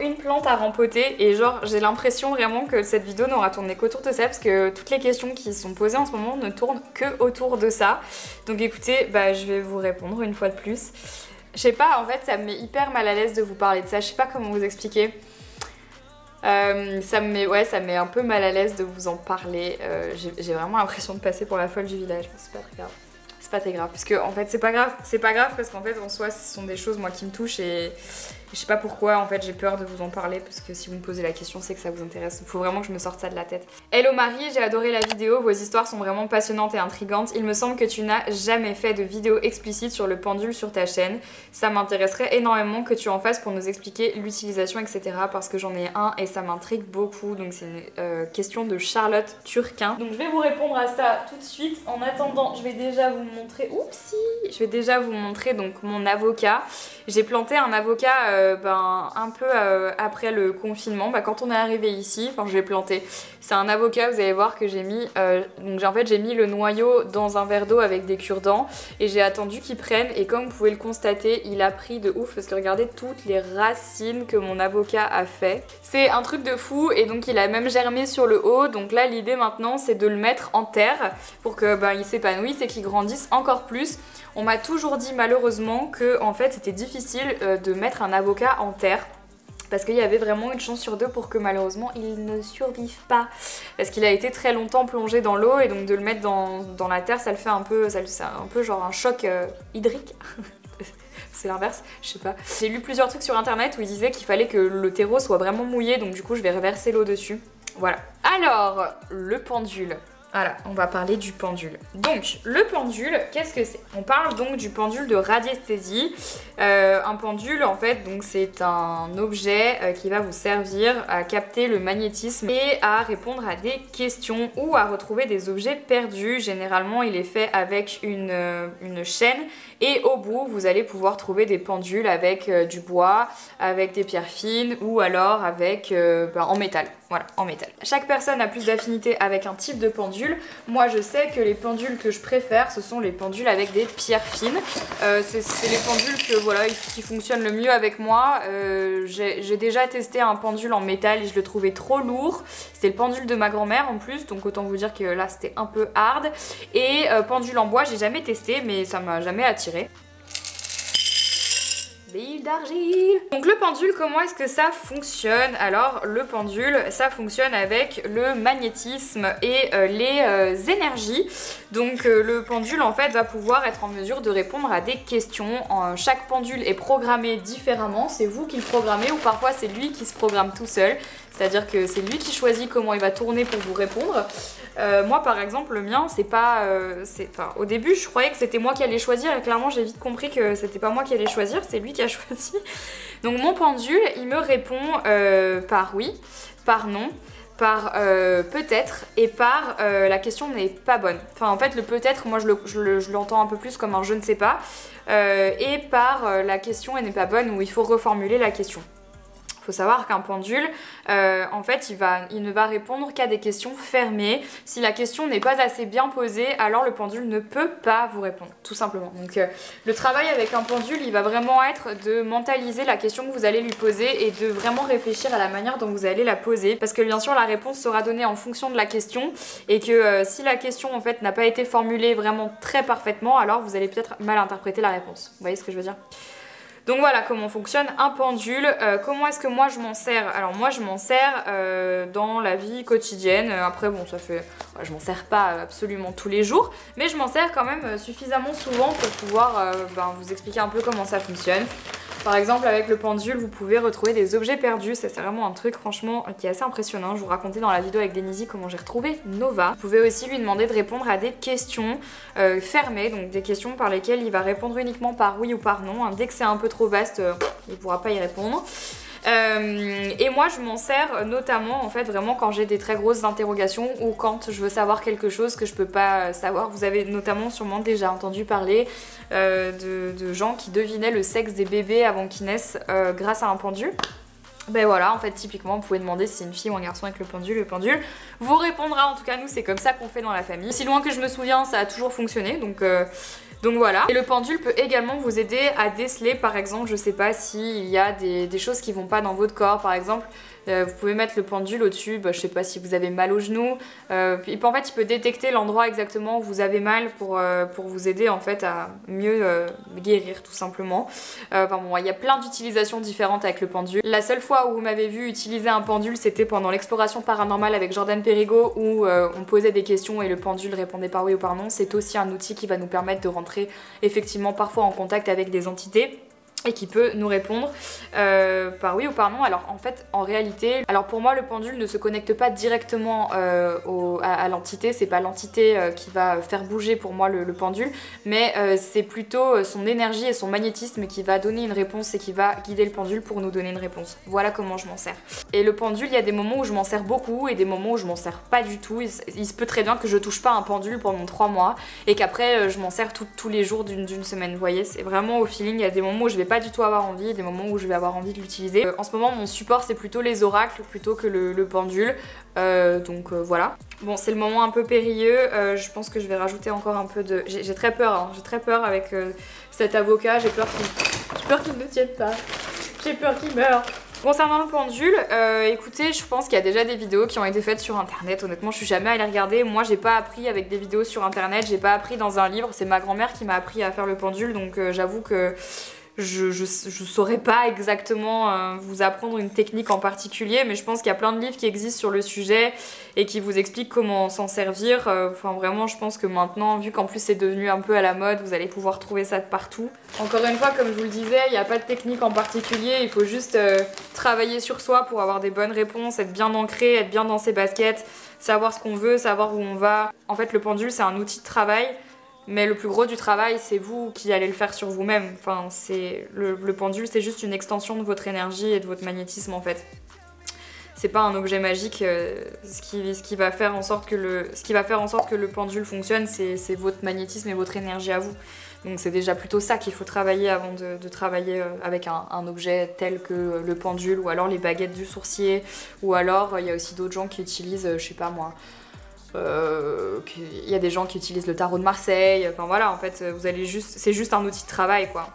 une plante à rempoter et genre j'ai l'impression vraiment que cette vidéo n'aura tourné qu'autour de ça parce que toutes les questions qui sont posées en ce moment ne tournent que autour de ça. Donc écoutez, je vais vous répondre une fois de plus. Je sais pas, en fait ça me met hyper mal à l'aise de vous parler de ça, je sais pas comment vous expliquer. Ça me met un peu mal à l'aise de vous en parler. J'ai vraiment l'impression de passer pour la folle du village, mais c'est pas très grave. C'est pas très grave, parce que en fait c'est pas grave parce qu'en fait en soi ce sont des choses moi qui me touchent et Je sais pas pourquoi, en fait, j'ai peur de vous en parler parce que si vous me posez la question, c'est que ça vous intéresse. Il faut vraiment que je me sorte ça de la tête. Hello Marie, j'ai adoré la vidéo. Vos histoires sont vraiment passionnantes et intrigantes. Il me semble que tu n'as jamais fait de vidéo explicite sur le pendule sur ta chaîne. Ça m'intéresserait énormément que tu en fasses pour nous expliquer l'utilisation, etc. Parce que j'en ai un et ça m'intrigue beaucoup. Donc c'est une question de Charlotte Turquin. Donc je vais vous répondre à ça tout de suite. En attendant, je vais déjà vous montrer... Oupsie! Je vais déjà vous montrer donc mon avocat. J'ai planté un avocat un peu après le confinement, quand on est arrivé ici, enfin je l'ai planté. C'est un avocat, vous allez voir que j'ai mis, en fait j'ai mis le noyau dans un verre d'eau avec des cure-dents et j'ai attendu qu'il prenne et comme vous pouvez le constater, il a pris de ouf parce que regardez toutes les racines que mon avocat a fait. C'est un truc de fou et donc il a même germé sur le haut, donc là l'idée maintenant c'est de le mettre en terre pour que il s'épanouisse et qu'il grandisse encore plus. On m'a toujours dit malheureusement que en fait c'était difficile de mettre un avocat en terre parce qu'il y avait vraiment une chance sur deux pour que malheureusement il ne survive pas parce qu'il a été très longtemps plongé dans l'eau et donc de le mettre dans la terre ça le fait un peu, c'est un peu genre un choc hydrique. C'est l'inverse, je sais pas. J'ai lu plusieurs trucs sur internet où ils disaient qu'il fallait que le terreau soit vraiment mouillé donc du coup je vais reverser l'eau dessus. Voilà. Alors, le pendule. Voilà, on va parler du pendule. Donc, le pendule, qu'est-ce que c'est? On parle donc du pendule de radiesthésie. Un pendule, en fait, donc c'est un objet qui va vous servir à capter le magnétisme et à répondre à des questions ou à retrouver des objets perdus. Généralement, il est fait avec une chaîne et au bout, vous allez pouvoir trouver des pendules avec du bois, avec des pierres fines ou alors avec en métal. Voilà, en métal. Chaque personne a plus d'affinité avec un type de pendule. Moi, je sais que les pendules que je préfère, ce sont les pendules avec des pierres fines. C'est les pendules qui fonctionnent le mieux avec moi. J'ai déjà testé un pendule en métal et je le trouvais trop lourd. C'était le pendule de ma grand-mère en plus, donc autant vous dire que là, c'était un peu hard. Et pendule en bois, j'ai jamais testé, mais ça m'a jamais attiré. Billes d'argile. Donc le pendule, comment est-ce que ça fonctionne? Alors le pendule, ça fonctionne avec le magnétisme et les énergies. Donc le pendule en fait va pouvoir être en mesure de répondre à des questions. Chaque pendule est programmé différemment, c'est vous qui le programmez ou parfois c'est lui qui se programme tout seul. C'est-à-dire que c'est lui qui choisit comment il va tourner pour vous répondre. Moi par exemple le mien c'est pas... au début je croyais que c'était moi qui allais choisir et clairement j'ai vite compris que c'était pas moi qui allais choisir, c'est lui qui a choisi. Donc mon pendule il me répond par oui, par non, par peut-être et par la question n'est pas bonne. Enfin en fait le peut-être moi je l'entends un peu plus comme un je ne sais pas et par la question elle n'est pas bonne où il faut reformuler la question. Il faut savoir qu'un pendule, en fait, il ne va répondre qu'à des questions fermées. Si la question n'est pas assez bien posée, alors le pendule ne peut pas vous répondre, tout simplement. Donc le travail avec un pendule, il va vraiment être de mentaliser la question que vous allez lui poser et de vraiment réfléchir à la manière dont vous allez la poser. Parce que bien sûr, la réponse sera donnée en fonction de la question et que si la question, en fait, n'a pas été formulée vraiment très parfaitement, alors vous allez peut-être mal interpréter la réponse. Vous voyez ce que je veux dire ? Donc voilà comment fonctionne un pendule. Comment est-ce que moi je m'en sers? Alors moi je m'en sers dans la vie quotidienne. Après bon je m'en sers pas absolument tous les jours, mais je m'en sers quand même suffisamment souvent pour pouvoir vous expliquer un peu comment ça fonctionne. Par exemple avec le pendule vous pouvez retrouver des objets perdus, c'est vraiment un truc franchement qui est assez impressionnant. Je vous racontais dans la vidéo avec Denise comment j'ai retrouvé Nova. Vous pouvez aussi lui demander de répondre à des questions fermées, donc des questions par lesquelles il va répondre uniquement par oui ou par non. Dès que c'est un peu trop vaste, il ne pourra pas y répondre. Et moi je m'en sers notamment en fait vraiment quand j'ai des très grosses interrogations ou quand je veux savoir quelque chose que je peux pas savoir. Vous avez notamment sûrement déjà entendu parler de gens qui devinaient le sexe des bébés avant qu'ils naissent grâce à un pendule. Ben voilà, en fait typiquement vous pouvez demander si c'est une fille ou un garçon avec le pendule vous répondra. En tout cas nous c'est comme ça qu'on fait dans la famille. Si loin que je me souviens ça a toujours fonctionné donc voilà. Et le pendule peut également vous aider à déceler par exemple, je sais pas s'il y a des choses qui vont pas dans votre corps par exemple. Vous pouvez mettre le pendule au-dessus, je sais pas si vous avez mal au genou. En fait, il peut détecter l'endroit exactement où vous avez mal pour vous aider en fait à mieux guérir tout simplement. Il y a plein d'utilisations différentes avec le pendule. La seule fois où vous m'avez vu utiliser un pendule, c'était pendant l'exploration paranormale avec Jordan Perigo où on posait des questions et le pendule répondait par oui ou par non. C'est aussi un outil qui va nous permettre de rentrer effectivement parfois en contact avec des entités. et qui peut nous répondre par oui ou par non. Alors en fait, en réalité, alors pour moi le pendule ne se connecte pas directement à l'entité, c'est pas l'entité qui va faire bouger pour moi le pendule, mais c'est plutôt son énergie et son magnétisme qui va donner une réponse et qui va guider le pendule pour nous donner une réponse. Voilà comment je m'en sers. Et le pendule, il y a des moments où je m'en sers beaucoup et des moments où je m'en sers pas du tout. Il se peut très bien que je touche pas un pendule pendant 3 mois et qu'après je m'en sers tous les jours d'une semaine. Vous voyez, c'est vraiment au feeling. Il y a des moments où je vais pas du tout avoir envie, des moments où je vais avoir envie de l'utiliser. En ce moment, mon support c'est plutôt les oracles plutôt que le pendule. Donc voilà. Bon, c'est le moment un peu périlleux. Je pense que je vais rajouter encore un peu de. J'ai très peur, hein. J'ai très peur avec cet avocat. J'ai peur qu'il ne tienne pas. J'ai peur qu'il meure. Concernant le pendule, écoutez, je pense qu'il y a déjà des vidéos qui ont été faites sur internet. Honnêtement, je suis jamais allée regarder. Moi, j'ai pas appris avec des vidéos sur internet, j'ai pas appris dans un livre. C'est ma grand-mère qui m'a appris à faire le pendule, donc j'avoue que je saurais pas exactement vous apprendre une technique en particulier, mais je pense qu'il y a plein de livres qui existent sur le sujet et qui vous expliquent comment s'en servir. Enfin vraiment, je pense que maintenant, vu qu'en plus c'est devenu un peu à la mode, vous allez pouvoir trouver ça de partout. Encore une fois, comme je vous le disais, il n'y a pas de technique en particulier, il faut juste travailler sur soi pour avoir des bonnes réponses, être bien ancré, être bien dans ses baskets, savoir ce qu'on veut, savoir où on va. En fait, le pendule, c'est un outil de travail. Mais le plus gros du travail, c'est vous qui allez le faire sur vous-même. Enfin, le pendule, c'est juste une extension de votre énergie et de votre magnétisme en fait. C'est pas un objet magique. Ce qui va faire en sorte que le pendule fonctionne, c'est votre magnétisme et votre énergie à vous. Donc c'est déjà plutôt ça qu'il faut travailler avant de travailler avec un objet tel que le pendule ou alors les baguettes du sourcier. Ou alors, il y a aussi d'autres gens qui utilisent, je sais pas moi... il y a des gens qui utilisent le tarot de Marseille, enfin voilà, en fait, c'est juste un outil de travail, quoi.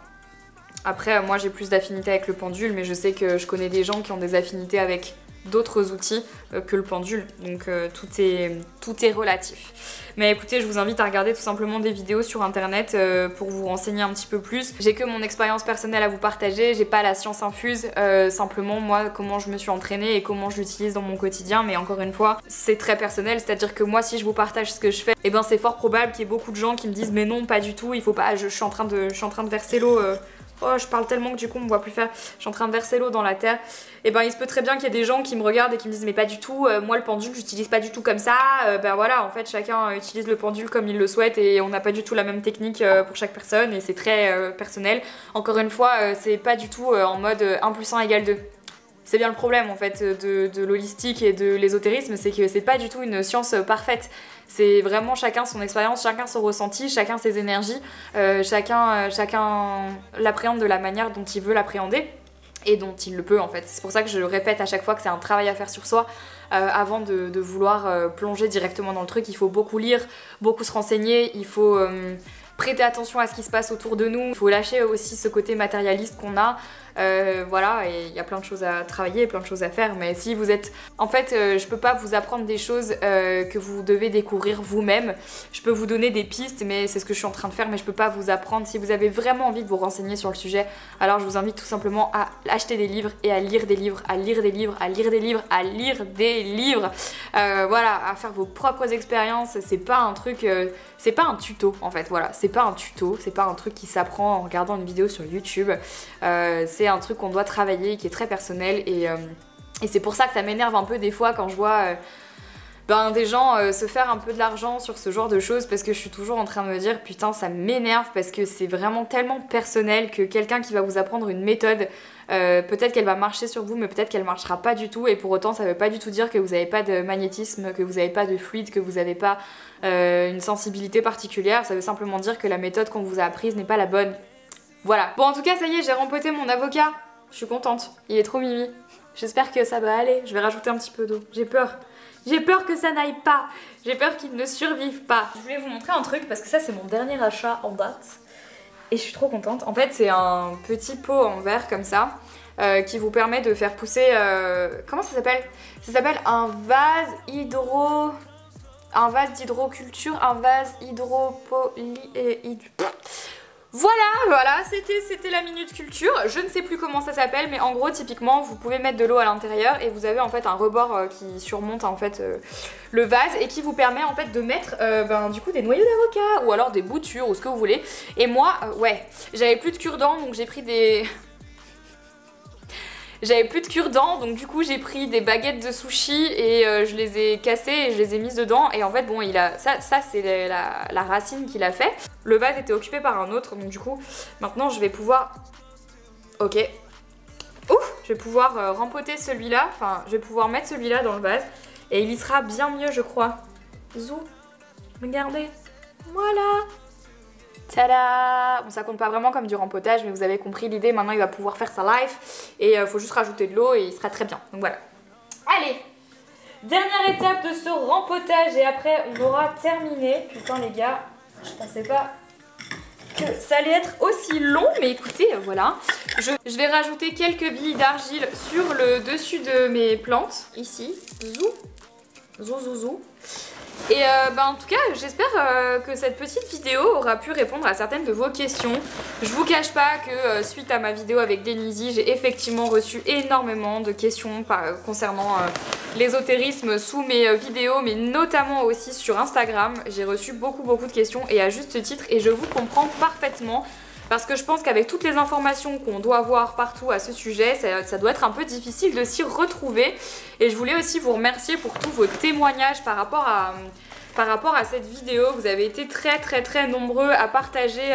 Après, moi, j'ai plus d'affinité avec le pendule, mais je sais que je connais des gens qui ont des affinités avec d'autres outils que le pendule, donc tout est relatif. Mais écoutez, je vous invite à regarder tout simplement des vidéos sur internet pour vous renseigner un petit peu plus. J'ai que mon expérience personnelle à vous partager, j'ai pas la science infuse, simplement moi comment je me suis entraînée et comment je l'utilise dans mon quotidien, mais encore une fois, c'est très personnel, c'est-à-dire que moi si je vous partage ce que je fais, et ben c'est fort probable qu'il y ait beaucoup de gens qui me disent mais non, pas du tout, il faut pas, je suis en train de verser l'eau. Oh, je parle tellement que du coup on me voit plus faire. Je suis en train de verser l'eau dans la terre. Et ben il se peut très bien qu'il y ait des gens qui me regardent et qui me disent mais pas du tout, moi le pendule j'utilise pas du tout comme ça. Ben voilà, en fait chacun utilise le pendule comme il le souhaite et on n'a pas du tout la même technique pour chaque personne et c'est très personnel. Encore une fois, c'est pas du tout en mode 1 plus 1 égale 2. C'est bien le problème en fait de l'holistique et de l'ésotérisme, c'est que c'est pas du tout une science parfaite. C'est vraiment chacun son expérience, chacun son ressenti, chacun ses énergies, chacun l'appréhende de la manière dont il veut l'appréhender et dont il le peut en fait. C'est pour ça que je répète à chaque fois que c'est un travail à faire sur soi avant de vouloir plonger directement dans le truc. Il faut beaucoup lire, beaucoup se renseigner, il faut... prêter attention à ce qui se passe autour de nous, il faut lâcher aussi ce côté matérialiste qu'on a, voilà, et il y a plein de choses à travailler, plein de choses à faire, mais si vous êtes... En fait, je peux pas vous apprendre des choses que vous devez découvrir vous-même, je peux vous donner des pistes, mais c'est ce que je suis en train de faire, mais je peux pas vous apprendre. Si vous avez vraiment envie de vous renseigner sur le sujet, alors je vous invite tout simplement à acheter des livres et à lire des livres, à lire des livres, à lire des livres, à lire des livres, voilà, à faire vos propres expériences. C'est pas un truc... c'est pas un tuto en fait, voilà, c'est pas un tuto, c'est pas un truc qui s'apprend en regardant une vidéo sur YouTube, c'est un truc qu'on doit travailler, qui est très personnel et c'est pour ça que ça m'énerve un peu des fois quand je vois des gens se faire un peu de l'argent sur ce genre de choses, parce que je suis toujours en train de me dire putain ça m'énerve parce que c'est vraiment tellement personnel que quelqu'un qui va vous apprendre une méthode, peut-être qu'elle va marcher sur vous mais peut-être qu'elle marchera pas du tout, et pour autant ça veut pas du tout dire que vous avez pas de magnétisme, que vous avez pas de fluide, que vous avez pas une sensibilité particulière. Ça veut simplement dire que la méthode qu'on vous a apprise n'est pas la bonne. Voilà. Bon en tout cas ça y est, j'ai rempoté mon avocat, je suis contente, il est trop mimi. J'espère que ça va aller, je vais rajouter un petit peu d'eau, j'ai peur. J'ai peur que ça n'aille pas, j'ai peur qu'il ne survive pas. Je voulais vous montrer un truc parce que ça c'est mon dernier achat en date et je suis trop contente. En fait c'est un petit pot en verre comme ça qui vous permet de faire pousser... comment ça s'appelle? Ça s'appelle un vase d'hydroculture, un vase Voilà, c'était la minute culture. Je ne sais plus comment ça s'appelle, mais en gros, typiquement, vous pouvez mettre de l'eau à l'intérieur et vous avez en fait un rebord qui surmonte en fait le vase et qui vous permet en fait de mettre du coup des noyaux d'avocat ou alors des boutures ou ce que vous voulez. Et moi, ouais, j'avais plus de cure-dents donc j'ai pris des... J'avais plus de cure-dents, donc du coup j'ai pris des baguettes de sushi et je les ai cassées et je les ai mises dedans. Et en fait bon, ça c'est la racine qu'il a fait. Le vase était occupé par un autre, donc du coup maintenant je vais pouvoir... Ok. Ouf, je vais pouvoir rempoter celui-là, enfin je vais pouvoir mettre celui-là dans le vase. Et il y sera bien mieux je crois. Zou, regardez, voilà. Tada! Bon, ça compte pas vraiment comme du rempotage, mais vous avez compris l'idée. Maintenant, il va pouvoir faire sa life. Et il faut juste rajouter de l'eau et il sera très bien. Donc voilà. Allez! Dernière étape de ce rempotage et après, on aura terminé. Putain, les gars, je pensais pas que ça allait être aussi long. Mais écoutez, voilà. Je vais rajouter quelques billes d'argile sur le dessus de mes plantes. Ici. Zou. Zou, zou, zou. Et en tout cas, j'espère que cette petite vidéo aura pu répondre à certaines de vos questions. Je vous cache pas que suite à ma vidéo avec Denise, j'ai effectivement reçu énormément de questions concernant l'ésotérisme sous mes vidéos, mais notamment aussi sur Instagram. J'ai reçu beaucoup de questions et à juste titre, et je vous comprends parfaitement. Parce que je pense qu'avec toutes les informations qu'on doit avoir partout à ce sujet, ça doit être un peu difficile de s'y retrouver. Et je voulais aussi vous remercier pour tous vos témoignages par rapport à cette vidéo. Vous avez été très nombreux à partager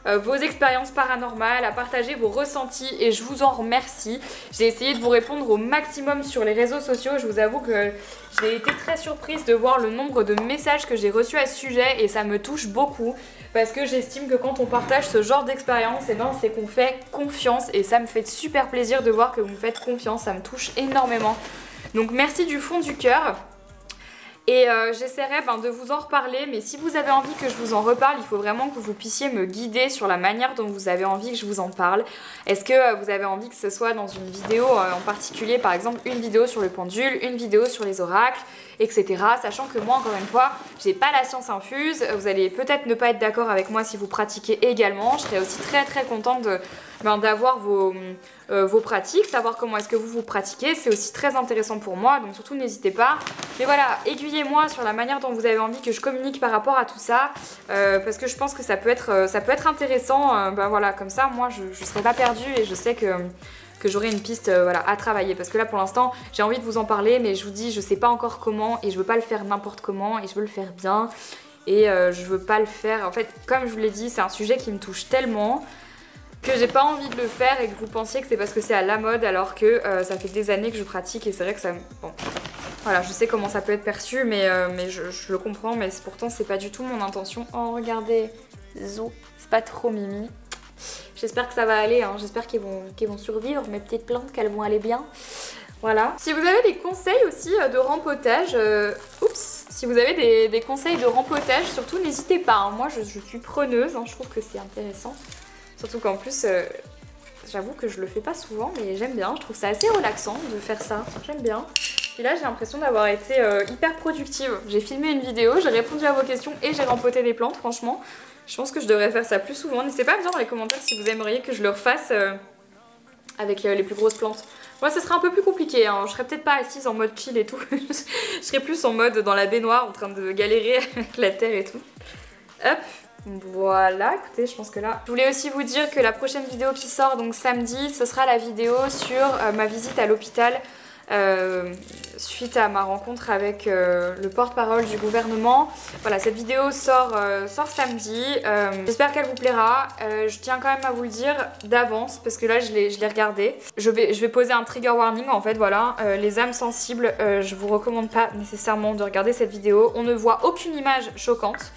vos expériences paranormales, à partager vos ressentis et je vous en remercie. J'ai essayé de vous répondre au maximum sur les réseaux sociaux. Je vous avoue que j'ai été très surprise de voir le nombre de messages que j'ai reçus à ce sujet et ça me touche beaucoup. Parce que j'estime que quand on partage ce genre d'expérience, c'est qu'on fait confiance et ça me fait super plaisir de voir que vous me faites confiance, ça me touche énormément. Donc merci du fond du cœur. Et j'essaierai de vous en reparler, mais si vous avez envie que je vous en reparle, il faut vraiment que vous puissiez me guider sur la manière dont vous avez envie que je vous en parle. Est-ce que vous avez envie que ce soit dans une vidéo en particulier, par exemple une vidéo sur le pendule, une vidéo sur les oracles, etc. Sachant que moi, encore une fois, j'ai pas la science infuse. Vous allez peut-être ne pas être d'accord avec moi si vous pratiquez également. Je serais aussi très contente d'avoir vos pratiques, savoir comment est-ce que vous pratiquez. C'est aussi très intéressant pour moi, donc surtout n'hésitez pas. Mais voilà, aiguillez-moi sur la manière dont vous avez envie que je communique par rapport à tout ça, parce que je pense que ça peut être intéressant. Voilà, comme ça, moi, je serai pas perdue et je sais que j'aurai une piste à travailler. Parce que là, pour l'instant, j'ai envie de vous en parler, mais je vous dis, je sais pas encore comment et je veux pas le faire n'importe comment et je veux le faire bien. Et je veux pas le faire... En fait, comme je vous l'ai dit, c'est un sujet qui me touche tellement que j'ai pas envie de le faire et que vous pensiez que c'est parce que c'est à la mode alors que ça fait des années que je pratique et c'est vrai que ça... Bon, voilà, je sais comment ça peut être perçu mais je le comprends, mais pourtant c'est pas du tout mon intention. Oh, regardez, Zou, c'est pas trop mimi. J'espère que ça va aller, hein. J'espère qu'ils vont survivre, mes petites plantes, qu'elles vont aller bien. Voilà. Si vous avez des conseils aussi de rempotage, si vous avez des conseils de rempotage, surtout n'hésitez pas, hein. Moi je suis preneuse, hein. Je trouve que c'est intéressant. Surtout qu'en plus, j'avoue que je le fais pas souvent, mais j'aime bien. Je trouve ça assez relaxant de faire ça. J'aime bien. Et là, j'ai l'impression d'avoir été hyper productive. J'ai filmé une vidéo, j'ai répondu à vos questions et j'ai rempoté des plantes, franchement. Je pense que je devrais faire ça plus souvent. N'hésitez pas à me dire dans les commentaires si vous aimeriez que je le refasse avec les plus grosses plantes. Moi, ce serait un peu plus compliqué, hein. Je serais peut-être pas assise en mode chill et tout. Je serais plus en mode dans la baignoire en train de galérer avec la terre et tout. Hop. Voilà, écoutez, je pense que là... Je voulais aussi vous dire que la prochaine vidéo qui sort, donc samedi, ce sera la vidéo sur ma visite à l'hôpital suite à ma rencontre avec le porte-parole du gouvernement. Voilà, cette vidéo sort samedi. J'espère qu'elle vous plaira. Je tiens quand même à vous le dire d'avance parce que là je l'ai regardé. Je vais poser un trigger warning en fait, voilà. Les âmes sensibles, je vous recommande pas nécessairement de regarder cette vidéo. On ne voit aucune image choquante.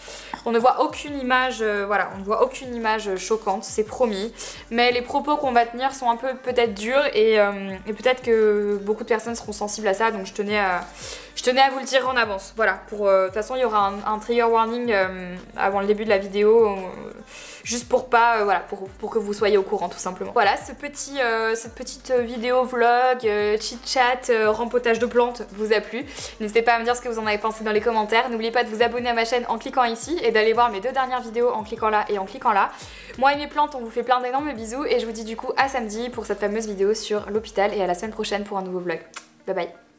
On ne voit aucune image, voilà, on ne voit aucune image choquante, c'est promis. Mais les propos qu'on va tenir sont un peu peut-être durs et peut-être que beaucoup de personnes seront sensibles à ça, donc je Je tenais à vous le dire en avance, voilà. De toute façon, il y aura un trigger warning avant le début de la vidéo, juste pour pas, voilà, pour que vous soyez au courant tout simplement. Voilà, cette petite vidéo vlog, chit-chat, rempotage de plantes vous a plu. N'hésitez pas à me dire ce que vous en avez pensé dans les commentaires. N'oubliez pas de vous abonner à ma chaîne en cliquant ici et d'aller voir mes 2 dernières vidéos en cliquant là et en cliquant là. Moi et mes plantes, on vous fait plein d'énormes bisous et je vous dis du coup à samedi pour cette fameuse vidéo sur l'hôpital et à la semaine prochaine pour un nouveau vlog. Bye bye.